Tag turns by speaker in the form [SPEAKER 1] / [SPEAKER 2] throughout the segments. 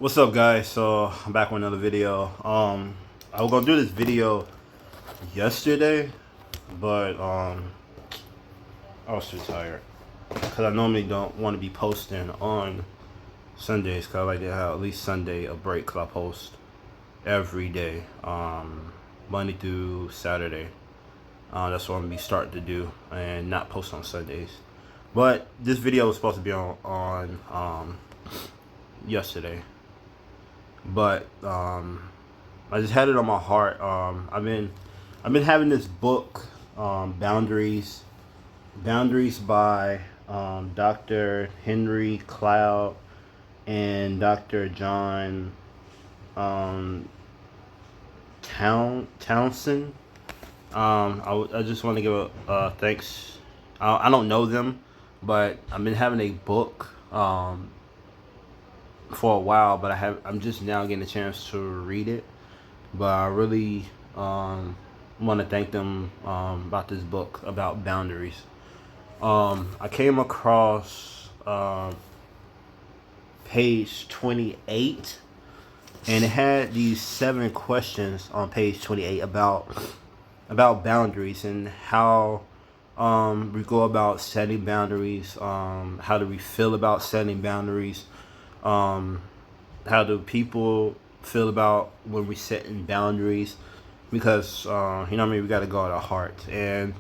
[SPEAKER 1] What's up, guys? So I'm back with another video. I was gonna do this video yesterday, but I was too tired because I normally don't want to be posting on Sundays because I like to have at least Sunday a break because I post every day, Monday through Saturday. That's what I'm gonna be starting to do and not post on Sundays. But this video was supposed to be on yesterday. But I just had it on my heart. I've been having this book, Boundaries by Dr. Henry Cloud and Dr. John Townsend. I just want to give a thanks. I don't know them, but I've been having a book for a while, but I'm just now getting a chance to read it. But I really want to thank them about this book about boundaries. I came across page 28, and it had these 7 questions on page 28 about boundaries and how we go about setting boundaries. How do we feel about setting boundaries? How do people feel about when we setting boundaries? Because we got to go at our heart. And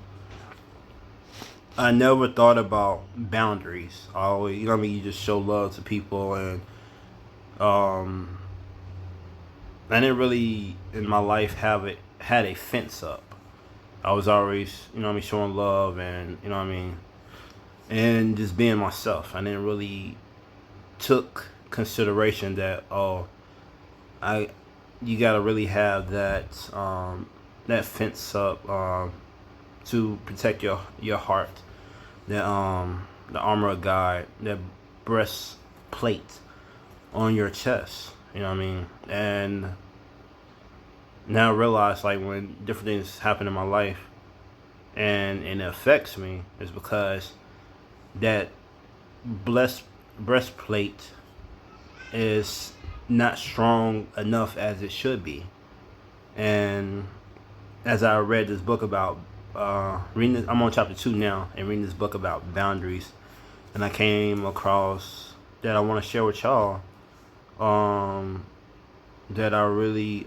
[SPEAKER 1] I never thought about boundaries. I always, you just show love to people, and I didn't really in my life had a fence up. I was always, showing love, and and just being myself. I didn't really took consideration that I you gotta really have that fence up to protect your heart, the armor of God, that breastplate on your chest. And now I realize, like, when different things happen in my life and it affects me, is because that blessed breastplate is not strong enough as it should be. And as I read this book about I'm on chapter 2 now, and reading this book about boundaries, and I came across that I want to share with y'all, that are really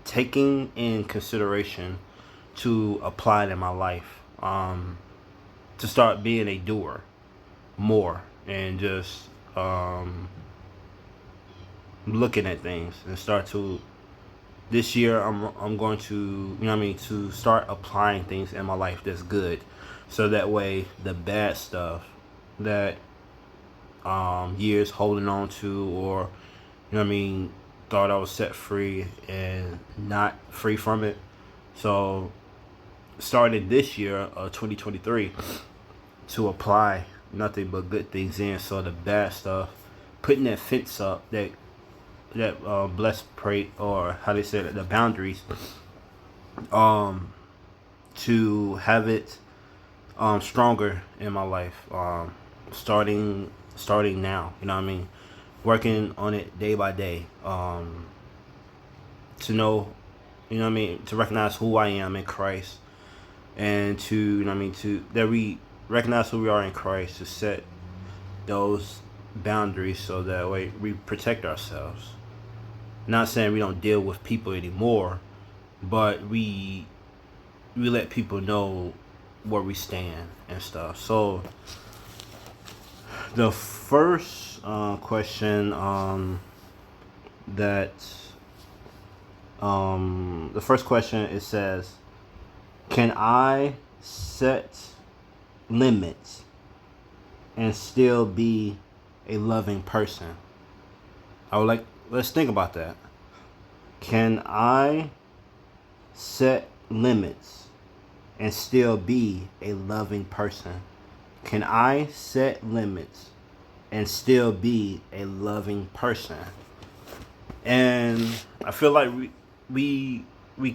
[SPEAKER 1] taking in consideration to apply it in my life, to start being a doer more, and just looking at things, and start to this year I'm going to to start applying things in my life that's good, so that way the bad stuff that years holding on to, or thought I was set free and not free from it. So started this year, 2023, to apply nothing but good things in, so the bad stuff, putting that fence up, that blessed prey, or how they say it, the boundaries, to have it stronger in my life, starting now, working on it day by day, to know, to recognize who I am in Christ, and to to that we recognize who we are in Christ, to set those boundaries so that way we protect ourselves. Not saying we don't deal with people anymore, but we let people know where we stand and stuff. So the first question, that the first question, it says, can I set limits and still be a loving person? Let's think about that. Can I set limits and still be a loving person? Can I set limits and still be a loving person? And I feel like we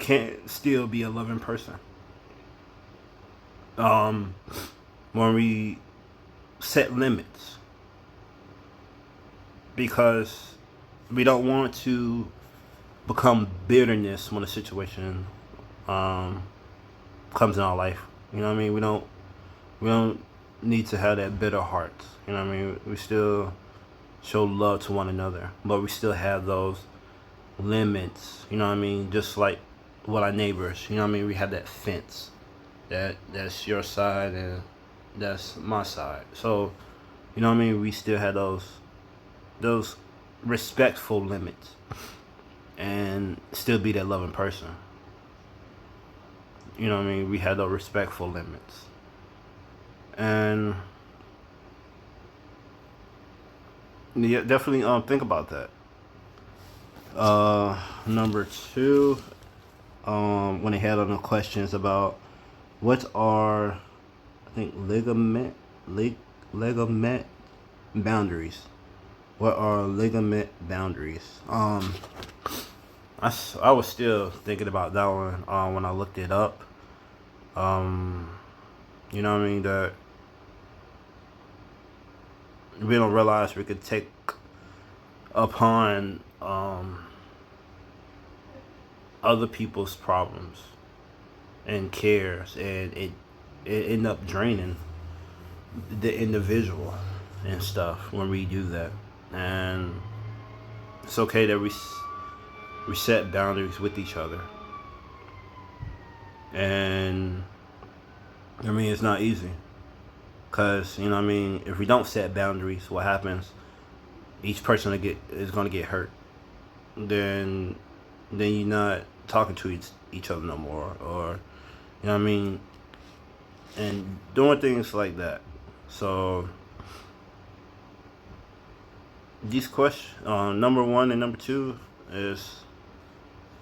[SPEAKER 1] can't still be a loving person when we set limits, because we don't want to become bitterness when a situation um, comes in our life. You know what I mean? We don't need to have that bitter heart. You know what I mean? We still show love to one another, but we still have those limits. You know what I mean? Just like with our neighbors. You know what I mean? We have that fence. That's your side and that's my side. So you know what I mean? We still have those respectful limits and still be that loving person. You know what I mean? We had those respectful limits. And yeah, definitely think about that. Number two, when they had on the questions about what are I think ligament boundaries. What are ligament boundaries? I was still thinking about that one when I looked it up. Um, you know what I mean? That we don't realize we could take upon other people's problems and cares, and it end up draining the individual and stuff when we do that. And it's okay that we set boundaries with each other. And I mean, it's not easy. Cause you know what I mean, if we don't set boundaries, what happens? Each person is gonna get hurt. Then you're not talking to each other no more, or you know what I mean, and doing things like that. So these questions, number one and number two, is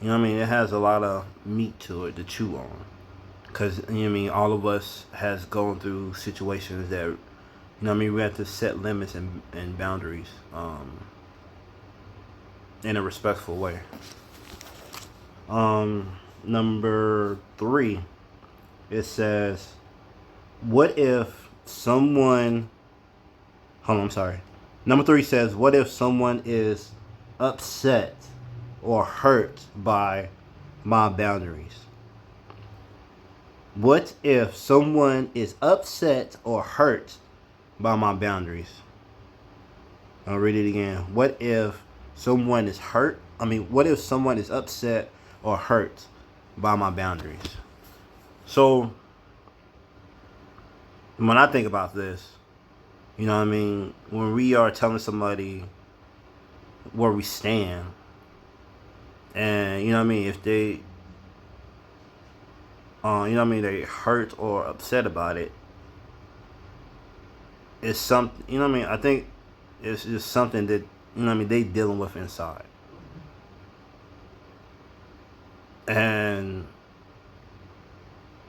[SPEAKER 1] you know what I mean. It has a lot of meat to it to chew on, cause you know what I mean. All of us has gone through situations that you know what I mean. We have to set limits and boundaries, in a respectful way. Number three, it says, what if someone, hold on, I'm sorry. Number three says, what if someone is upset or hurt by my boundaries? What if someone is upset or hurt by my boundaries? I'll read it again. What if someone is hurt? What if someone is upset or hurt by my boundaries? So, when I think about this, you know what I mean, when we are telling somebody where we stand, and you know what I mean, if they, you know what I mean, they hurt or upset about it, it's something, you know what I mean, I think it's just something that, you know what I mean, they dealing with inside. And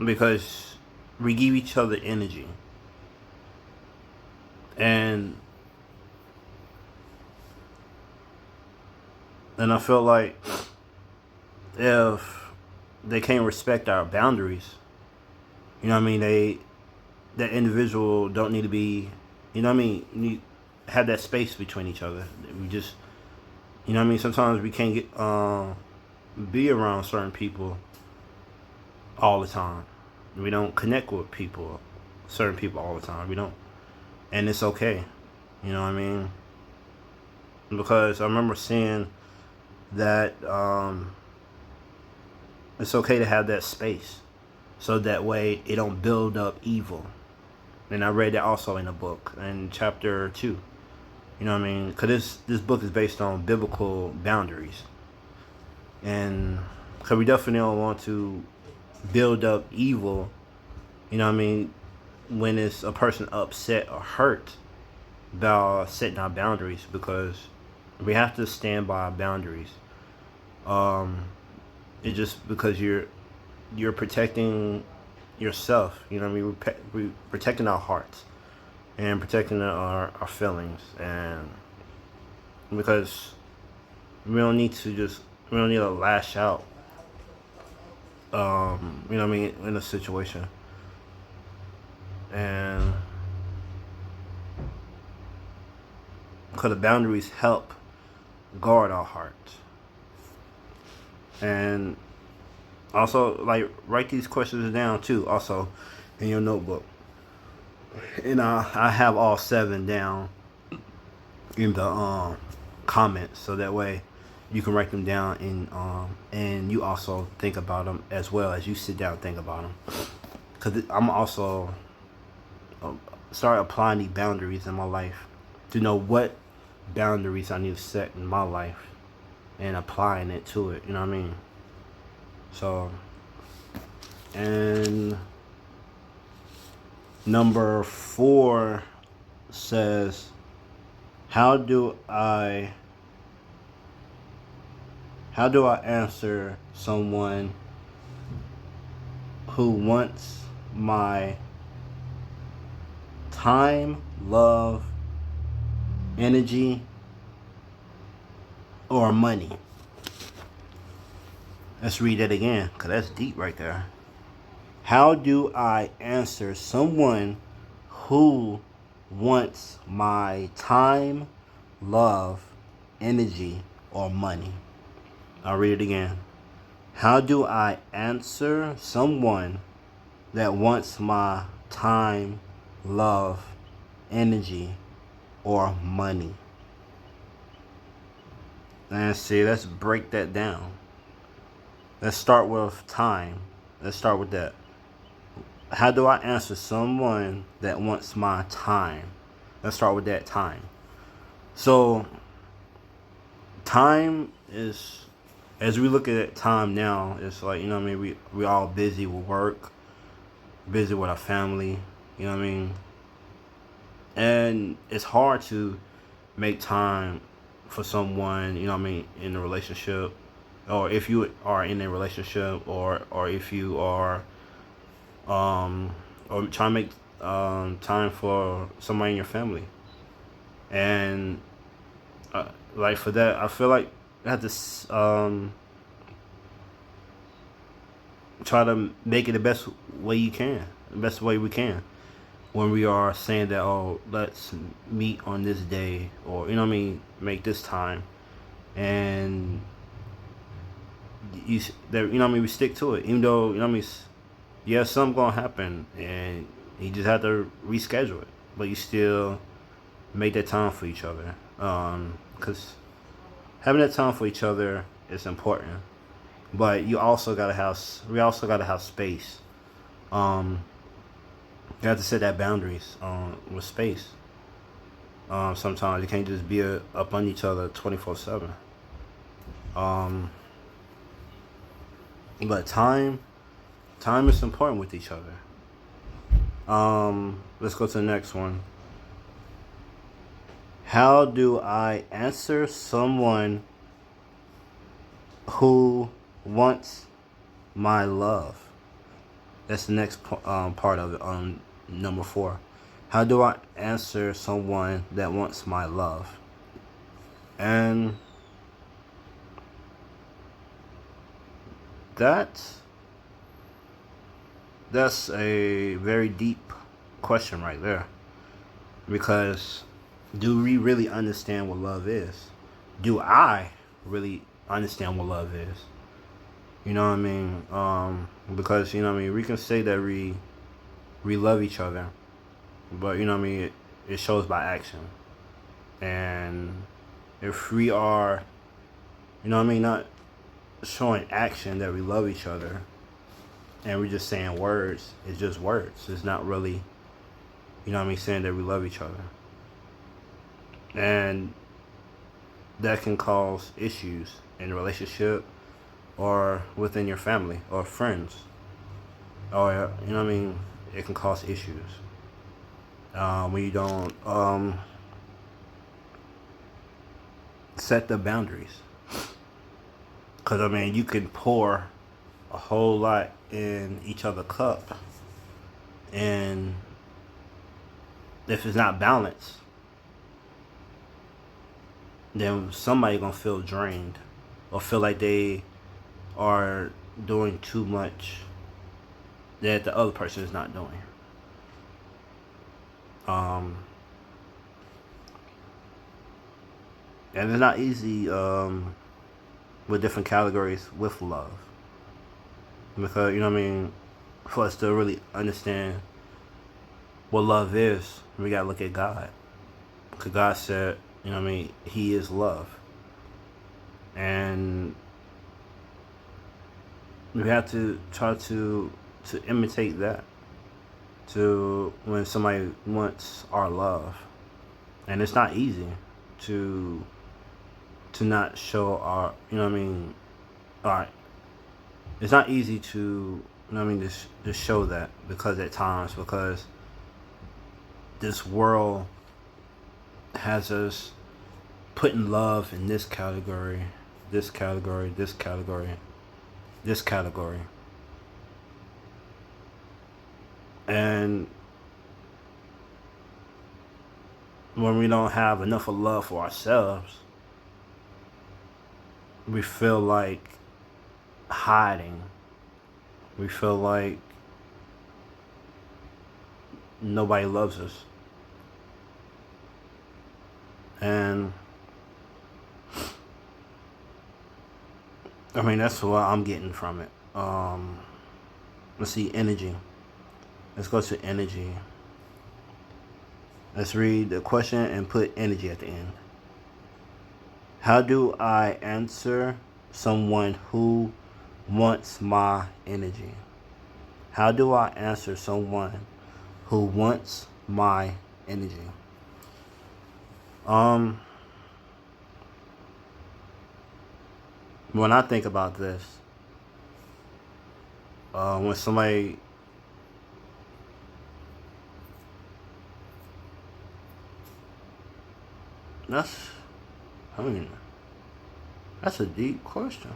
[SPEAKER 1] because we give each other energy. And I feel like if they can't respect our boundaries, you know what I mean, that individual don't need to be, you know what I mean, need have that space between each other. We just, you know what I mean, sometimes we can't get be around certain people all the time. We don't connect with certain people all the time. We don't, and it's okay. You know what I mean? Because I remember seeing that it's okay to have that space, so that way it don't build up evil. And I read that also in a book in chapter 2. You know what I mean? Because this book is based on biblical boundaries, and because we definitely don't want to build up evil. You know what I mean? When it's a person upset or hurt about setting our boundaries, because we have to stand by our boundaries. It's just because you're protecting yourself. You know what I mean? We're protecting our hearts and protecting our feelings, and because we don't need to lash out. You know what I mean, in a situation, and because the boundaries help guard our hearts. And also, like, write these questions down too, also, in your notebook. And I have all 7 down in the comments, so that way you can write them down and you also think about them as well as you sit down and think about them. Because I'm also start applying these boundaries in my life to know what boundaries I need to set in my life and applying it to it. You know what I mean? So, and number 4 says, how do I answer someone who wants my time, love, energy, or money? Let's read that again, because that's deep right there. How do I answer someone who wants my time, love, energy, or money? I'll read it again. How do I answer someone that wants my time, love, energy, or money? And see, let's break that down. Let's start with time. Let's start with that. How do I answer someone that wants my time? Let's start with that, time. So, time is, as we look at time now, it's like, you know what I mean, we all busy with work, busy with our family, you know what I mean? And it's hard to make time for someone, you know what I mean, in a relationship, or if you are in a relationship, or if you are or trying to make time for somebody in your family. And like for that, I feel like you have to try to make it the best way you can, the best way we can. When we are saying that, oh, let's meet on this day, or, you know what I mean, make this time, and you know what I mean, we stick to it, even though, you know what I mean, yeah, something gonna happen, and you just have to reschedule it, but you still make that time for each other, because having that time for each other is important. But we also gotta have space. You have to set that boundaries with space. Sometimes you can't just be up on each other 24/7. But time is important with each other. Let's go to the next one. How do I answer someone who wants my love? That's the next part of it. Number 4. How do I answer someone that wants my love? And that's a very deep question right there. Because do we really understand what love is? Do I really understand what love is? You know what I mean? Because, you know what I mean, we can say that we love each other, but, you know what I mean, it shows by action. And if we are, you know what I mean, not showing action that we love each other, and we're just saying words, it's just words. It's not really, you know what I mean, saying that we love each other. And that can cause issues in a relationship, or within your family or friends, or, you know what I mean, it can cause issues when you don't set the boundaries. Because, I mean, you can pour a whole lot in each other's cup, and if it's not balanced, then somebody gonna feel drained, or feel like they are doing too much that the other person is not doing. And it's not easy with different categories with love. Because, you know what I mean, for us to really understand what love is, we gotta look at God. Because God said, you know what I mean, He is love. And we have to try to imitate that to when somebody wants our love. And it's not easy to not show our, you know what I mean, our, it's not easy to, you know what I mean, to show that because at times, because this world has us putting love in this category, this category, this category, this category. And when we don't have enough of love for ourselves, we feel like hiding. We feel like nobody loves us. And I mean, that's what I'm getting from it. Let's see, energy. Let's go to energy. Let's read the question and put energy at the end. How do I answer someone who wants my energy? How do I answer someone who wants my energy? When I think about this, when somebody that's I mean that's a deep question.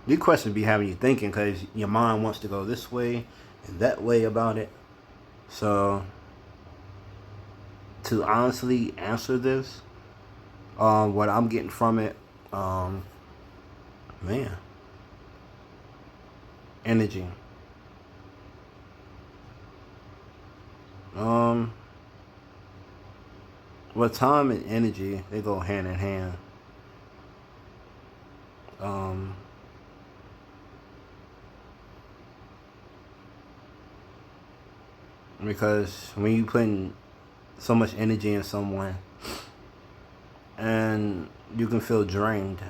[SPEAKER 1] Deep question be having you thinking because your mind wants to go this way and that way about it. So to honestly answer this, what I'm getting from it, man, energy. Well, time and energy, they go hand in hand. Um, because when you putting so much energy in someone, and you can feel drained.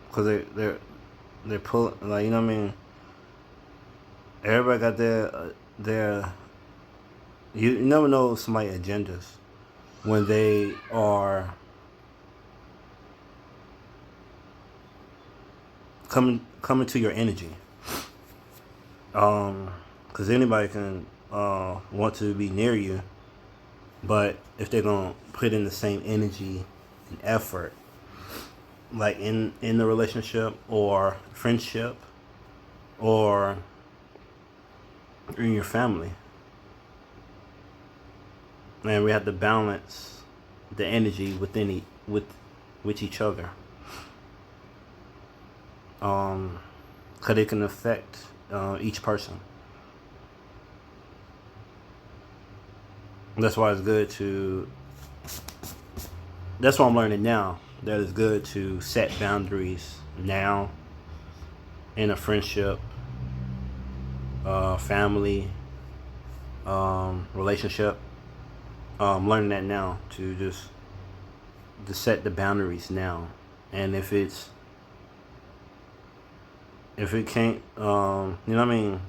[SPEAKER 1] Because they're pulling, like, you know what I mean. Everybody got their you never know somebody's agendas when they are coming to your energy. Because anybody can want to be near you, but if they're gonna put in the same energy and effort, like in the relationship or friendship or in your family, and we have to balance the energy with each other. Because it can affect each person. That's why it's good to. That's what I'm learning now. That it's good to set boundaries now in a friendship, family, relationship. Learning that now to set the boundaries now, and if it can't, you know what I mean,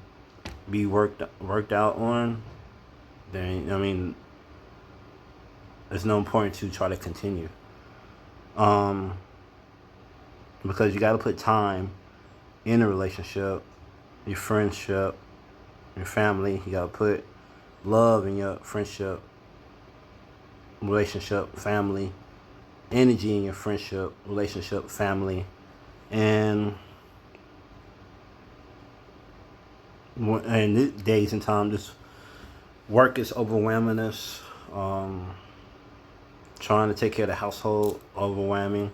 [SPEAKER 1] be worked out on, then I mean, there's no point to try to continue. Because you got to put time in a relationship, your friendship, your family. You got to put love in your friendship, relationship, family, energy in your friendship, relationship, family, and these days and time, this work is overwhelming us. Trying to take care of the household, overwhelming,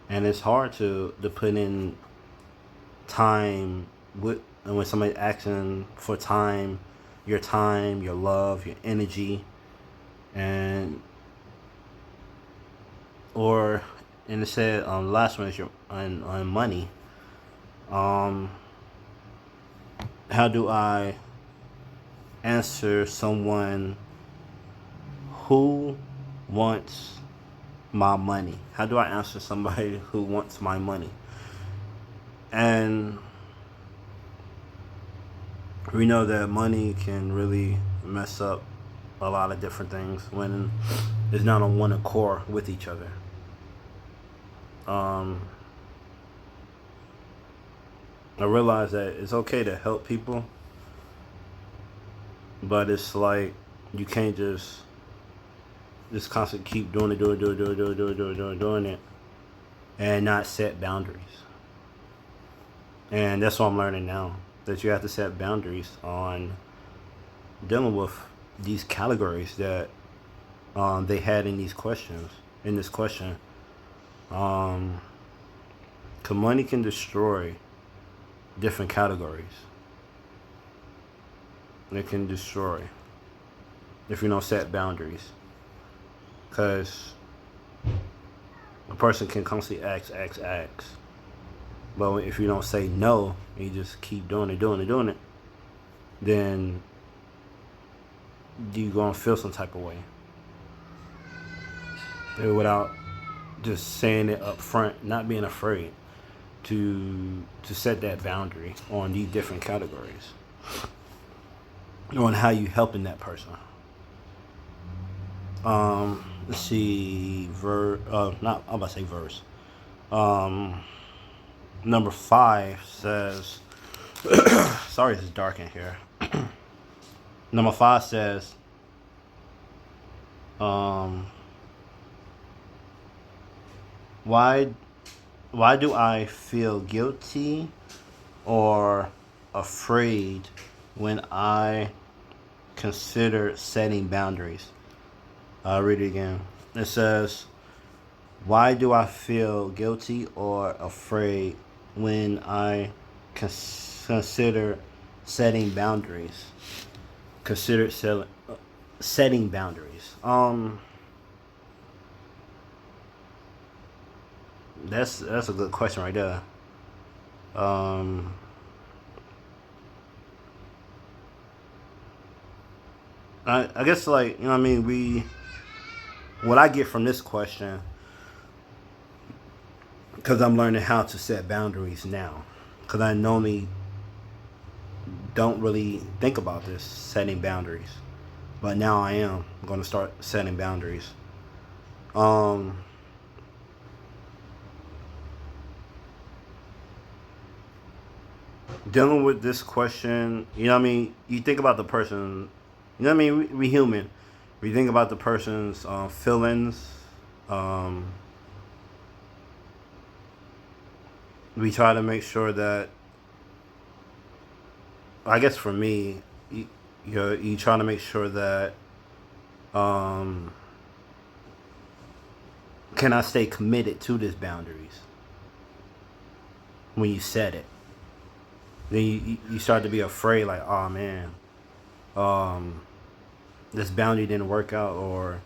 [SPEAKER 1] and it's hard to put in time with when somebody's asking for time, your love, your energy. And or and it said last one is your on money. Um, how do I answer someone who wants my money? How do I answer somebody who wants my money? And we know that money can really mess up a lot of different things when it's not on one accord with each other. Um, I realize that it's okay to help people, but it's like you can't just constantly keep doing it, and not set boundaries. And that's what I'm learning now, that you have to set boundaries on dealing with these categories that they had in these questions. In this question, um, 'cause money can destroy different categories. It can destroy if you don't set boundaries. Because a person can constantly ask. But if you don't say no, and you just keep doing it, then you're going to feel some type of way. Without just saying it up front, not being afraid to set that boundary on these different categories, on how you helping that person. Let's see, not I'm about to say verse. Um, Number 5 says, sorry, it's dark in here. Number 5 says, um, why do I feel guilty or afraid when I consider setting boundaries? I'll read it again. It says, why do I feel guilty or afraid when I consider setting boundaries? Consider setting boundaries. That's a good question right there. I guess, like, you know what I mean, what I get from this question, because I'm learning how to set boundaries now, because I normally don't really think about this, setting boundaries, but now I am going to start setting boundaries. Dealing with this question, you know what I mean, you think about the person, you know what I mean, we human, we think about the person's feelings. We try to make sure that, I guess for me, you try to make sure that, um, can I stay committed to this boundaries when you set it? Then you start to be afraid, like, oh man, um, this boundary didn't work out, or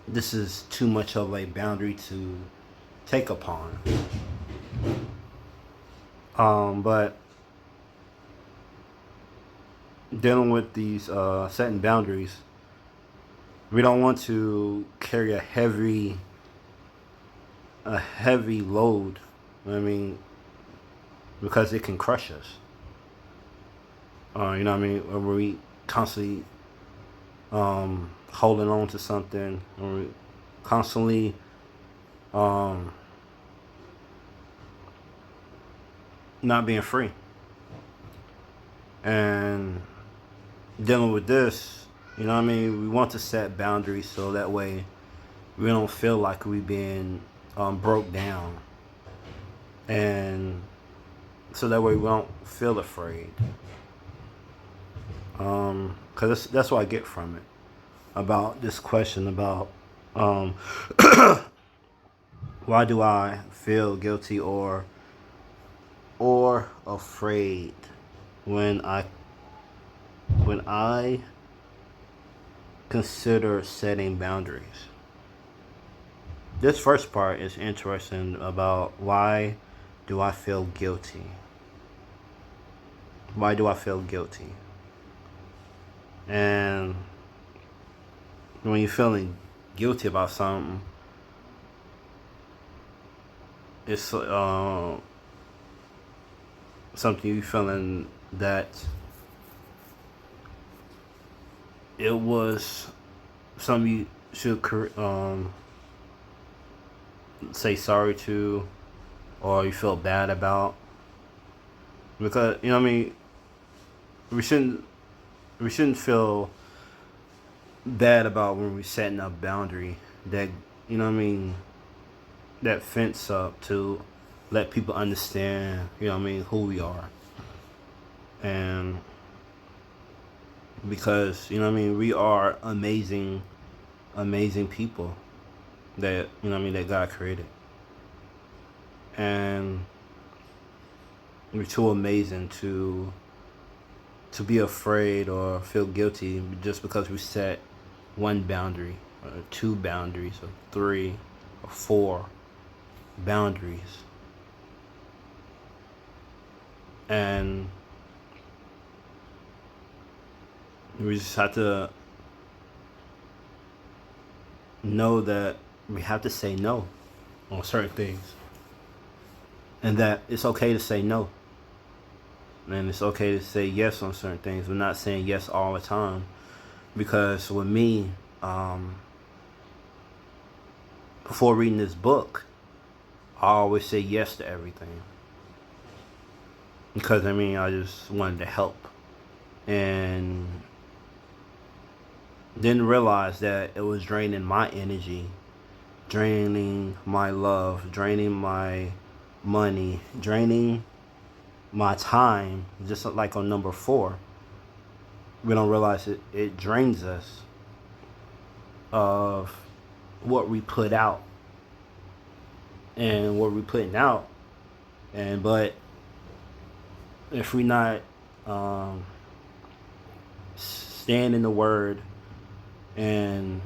[SPEAKER 1] this is too much of a boundary to take upon. But dealing with these setting boundaries, we don't want to carry a heavy load. You know what I mean, because it can crush us. You know what I mean? Or we constantly holding on to something, or we constantly not being free. And dealing with this, you know what I mean? We want to set boundaries so that way we don't feel like we've been broke down. And so that way we don't feel afraid. Because that's what I get from it, about this question about why do I feel guilty or afraid when I consider setting boundaries. This first part is interesting about why do I feel guilty? Why do I feel guilty? And when you're feeling guilty about something, it's something you feeling that it was something you should say sorry to, or you feel bad about, because you know what I mean. We shouldn't feel bad about when we're setting up boundary that, you know what I mean, that fence up to let people understand, you know what I mean, who we are. And because, you know what I mean, we are amazing people that, you know what I mean, that God created. And we're too amazing to be afraid or feel guilty just because we set one boundary or two boundaries or three or four boundaries. And we just have to know that we have to say no on certain things, and that it's okay to say no, and it's okay to say yes on certain things. We're not saying yes all the time, because with me, before reading this book, I always say yes to everything, because I mean, I just wanted to help, and didn't realize that it was draining my energy, draining my love, draining my money, draining my time. Just like on number 4, we don't realize it drains us of what we put out and what we're putting out. And but if we not stand in the word and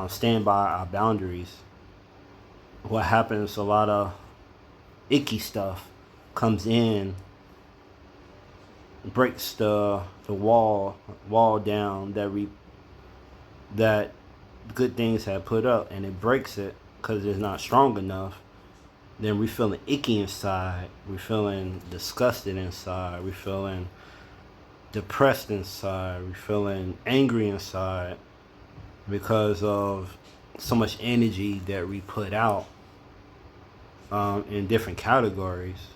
[SPEAKER 1] stand by our boundaries, what happens, a lot of icky stuff comes in, breaks the wall down that good things have put up, and it breaks it because it's not strong enough. Then we feeling icky inside, we feeling disgusted inside, we feeling depressed inside, we feeling angry inside, because of so much energy that we put out in different categories.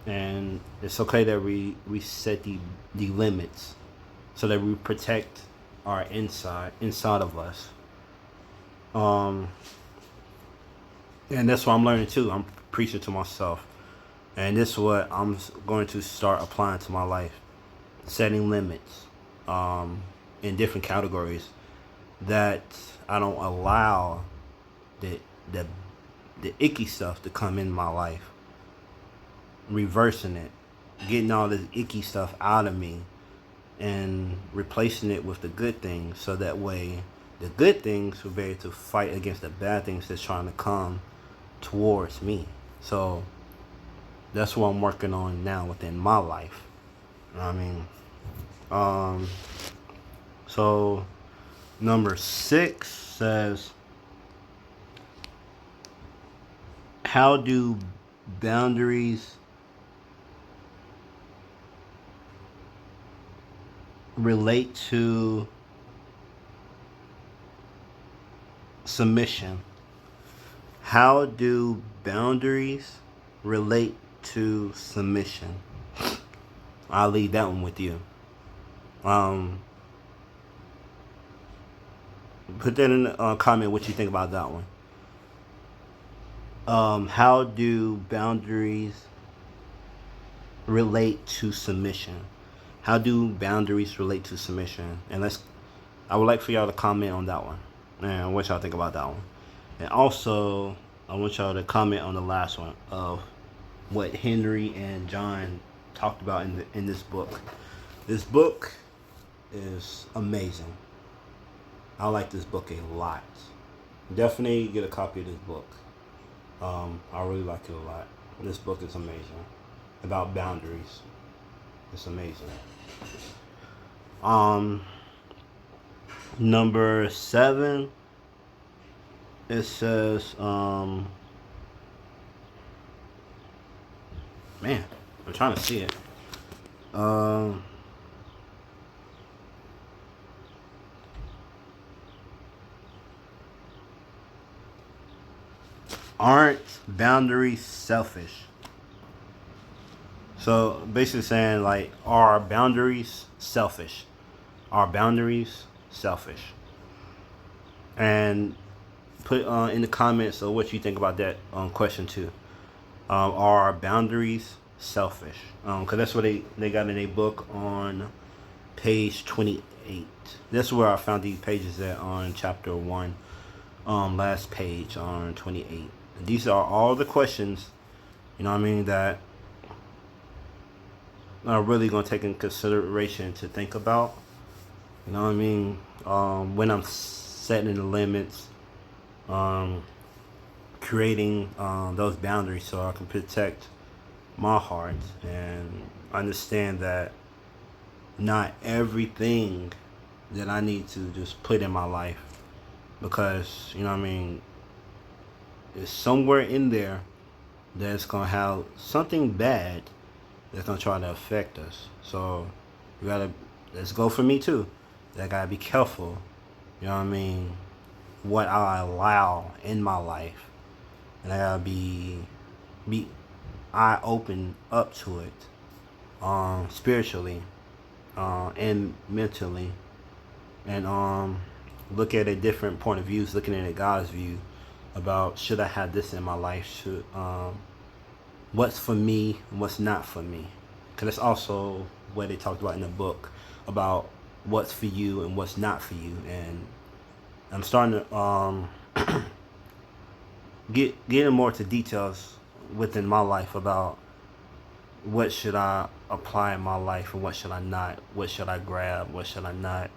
[SPEAKER 1] And it's okay that we set the limits so that we protect our inside of us. And that's what I'm learning too. I'm preaching to myself, and this is what I'm going to start applying to my life: setting limits in different categories, that I don't allow the icky stuff to come in my life. Reversing it, getting all this icky stuff out of me, and replacing it with the good things, so that way the good things will be able to fight against the bad things that's trying to come towards me. So that's what I'm working on now within my life. You know what I mean? So number 6 says, how do boundaries relate to submission? How do boundaries relate to submission? I'll leave that one with you. Put that in the comment what you think about that one. How do boundaries relate to submission? How do boundaries relate to submission? And I would like for y'all to comment on that one, and what y'all think about that one. And also, I want y'all to comment on the last one of what Henry and John talked about in this book. This book is amazing. I like this book a lot. Definitely get a copy of this book. I really like it a lot. This book is amazing. About boundaries. It's amazing. Um, Number 7, it says, man, I'm trying to see it. Aren't boundaries selfish? So basically saying, like, are boundaries selfish? Are boundaries selfish? And put in the comments of what you think about that question too. Are boundaries selfish? Because that's what they got in a book on page 28. That's where I found these pages at, on chapter 1, last page on 28. And these are all the questions, you know what I mean, that are really going to take in consideration to think about. You know what I mean? When I'm setting the limits, creating those boundaries so I can protect my heart and understand that not everything that I need to just put in my life, because, you know what I mean, it's somewhere in there that's going to have something bad that's going to try to affect us. So you got to, let's go for me too. I got to be careful, you know what I mean, what I allow in my life. And I got to be eye open up to it, spiritually, and mentally. And look at a different point of views, looking at God's view about, should I have this in my life? Should what's for me and what's not for me? Because that's also what they talked about in the book, about what's for you and what's not for you. And I'm starting to get in more to details within my life about what should I apply in my life and what should I not. What should I grab? What should I not?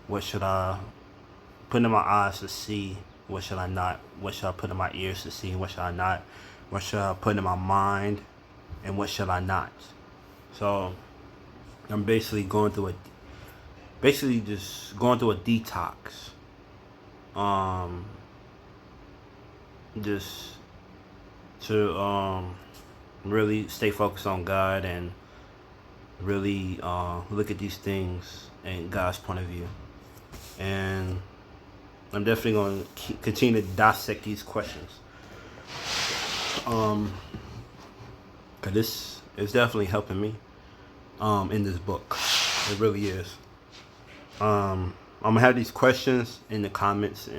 [SPEAKER 1] What should I put in my eyes to see? What should I not? What should I put in my ears to see? What should I not? What should I put in my mind? And what should I not? So I'm basically just going through a detox. Just to really stay focused on God and really look at these things in God's point of view. And I'm definitely going to continue to dissect these questions. Cause this is definitely helping me in this book. It really is. I'm gonna have these questions in the comments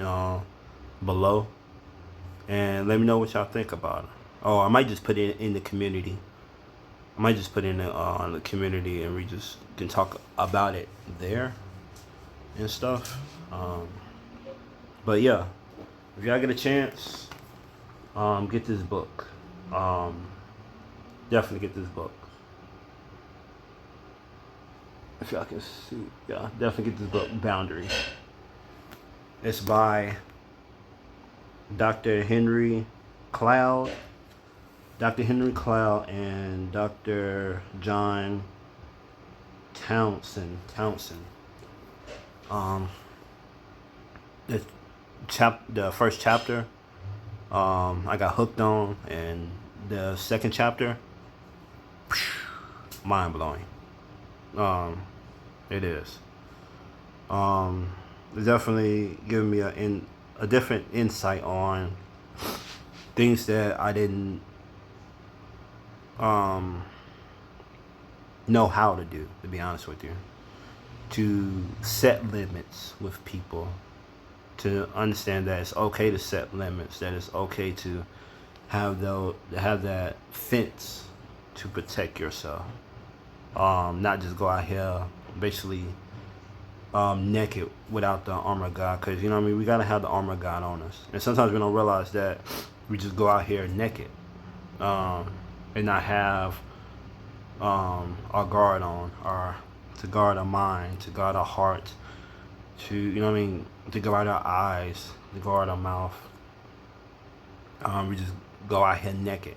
[SPEAKER 1] below, and let me know what y'all think about it. Oh, I might just put it in the community. I might just put it in the community, and we just can talk about it there and stuff. But yeah, if y'all get a chance, get this book. Definitely get this book. If y'all can see, yeah, definitely get this book, Boundaries. It's by Dr. Henry Cloud. Dr. Henry Cloud and Dr. John Townsend. The first chapter, I got hooked on, and the second chapter, mind blowing. It is. It's definitely giving me a different insight on things that I didn't know how to do, to be honest with you. To set limits with people. To understand that it's okay to set limits. That it's okay to have that fence to protect yourself. Not just go out here basically naked without the armor of God. Because, you know what I mean, we got to have the armor of God on us. And sometimes we don't realize that we just go out here naked and not have our guard on, our to guard our mind, to guard our heart, to, to guard our eyes, to guard our mouth. We just go out here naked.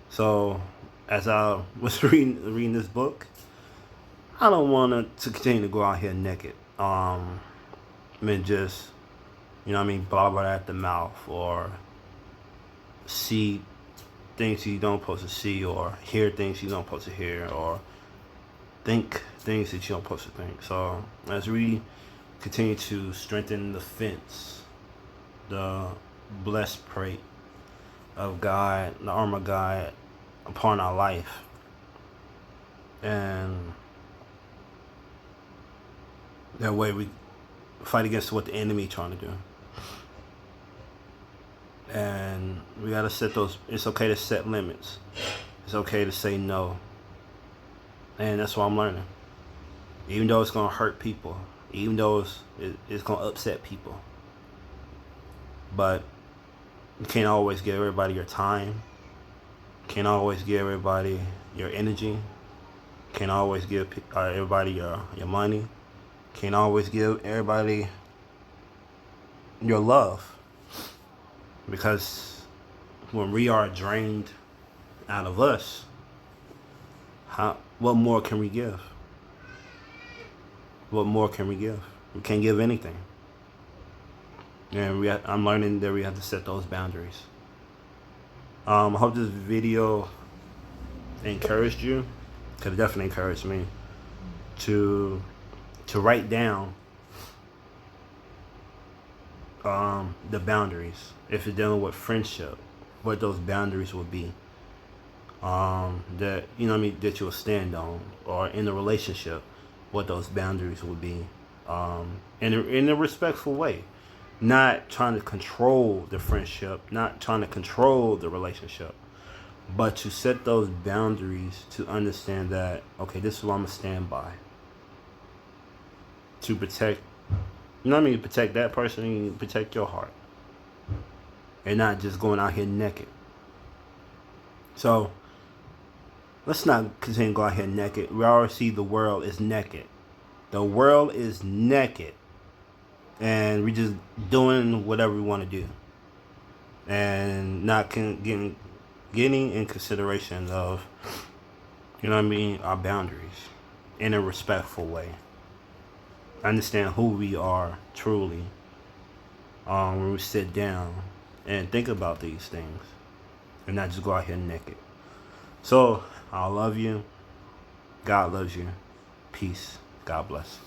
[SPEAKER 1] So as I was reading this book, I don't want to continue to go out here naked. Just, blah blah at the mouth, or see things you don't supposed to see, or hear things you don't supposed to hear, or think things that you don't supposed to think. So as we continue to strengthen the fence, the blessed plate of God, the armor of God upon our life, and that way we fight against what the enemy trying to do. And we gotta set those. It's okay to set limits. It's okay to say no. And that's what I'm learning. Even though it's gonna hurt people, even though it's gonna upset people, but you can't always give everybody your time. Can't always give everybody your energy. Can't always give everybody your money. Can't always give everybody your love. Because when we are drained out of us, what more can we give? What more can we give? We can't give anything. And I'm learning that we have to set those boundaries. I hope this video encouraged you. Could definitely encourage me to write down the boundaries. If you're dealing with friendship, what those boundaries will be. That that you'll stand on, or in a relationship, what those boundaries will be. In a respectful way. Not trying to control the friendship, not trying to control the relationship, but to set those boundaries to understand that, okay, this is what I'm going to stand by. To protect, protect that person, and protect your heart. And not just going out here naked. So, let's not continue to go out here naked. We already see the world is naked. The world is naked. And we just doing whatever we want to do, and not getting in consideration of, our boundaries in a respectful way. Understand who we are truly when we sit down and think about these things, and not just go out here naked. So I love you. God loves you. Peace. God bless.